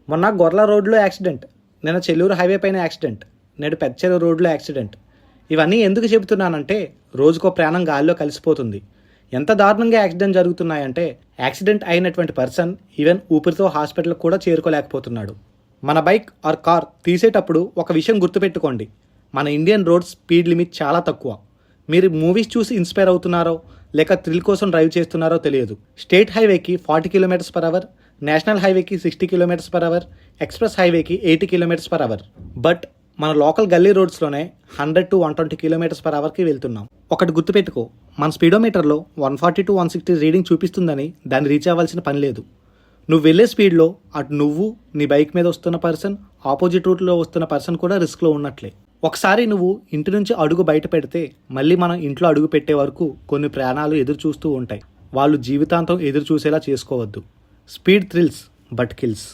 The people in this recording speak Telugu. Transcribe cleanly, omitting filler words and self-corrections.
మొన్న గొర్ల రోడ్లో యాక్సిడెంట్, నిన్న చెల్లూరు హైవే పైన యాక్సిడెంట్, నేడు పెద్చెరు రోడ్లో యాక్సిడెంట్. ఇవన్నీ ఎందుకు చెబుతున్నానంటే రోజుకో ప్రాణం గాల్లో కలిసిపోతుంది. ఎంత దారుణంగా యాక్సిడెంట్ జరుగుతున్నాయంటే యాక్సిడెంట్ అయినటువంటి పర్సన్ ఈవెన్ ఊపిరితో హాస్పిటల్కి కూడా చేరుకోలేకపోతున్నాడు. మన బైక్ ఆర్ కార్ తీసేటప్పుడు ఒక విషయం గుర్తుపెట్టుకోండి, మన ఇండియన్ రోడ్ స్పీడ్ లిమిట్ చాలా తక్కువ. మీరు మూవీస్ చూసి ఇన్స్పైర్ అవుతున్నారో లేక థ్రిల్ కోసం డ్రైవ్ చేస్తున్నారో తెలియదు. స్టేట్ హైవేకి 40 km/h, నేషనల్ హైవేకి 60 km/h, ఎక్స్ప్రెస్ హైవేకి 80 km/h. బట్ మన లోకల్ గల్లీ రోడ్స్లోనే 100 to 120 km/hకి వెళ్తున్నాం. ఒకటి గుర్తుపెట్టుకో, మన స్పీడోమీటర్లో 140 to 160 రీడింగ్ చూపిస్తుందని దాన్ని రీచ్ అవ్వాల్సిన పని లేదు. నువ్వు వెళ్ళే స్పీడ్లో అటు నువ్వు, నీ బైక్ మీద వస్తున్న పర్సన్, ఆపోజిట్ రూట్లో వస్తున్న పర్సన్ కూడా రిస్క్లో ఉన్నట్లే. ఒకసారి నువ్వు ఇంటి నుంచి అడుగు బయట పెడితే మళ్ళీ మనం ఇంట్లో అడుగు పెట్టే వరకు కొన్ని ప్రాణాలు ఎదురు చూస్తూ ఉంటాయి. వాళ్ళు జీవితాంతం ఎదురు చూసేలా చేసుకోవద్దు. Speed thrills but kills.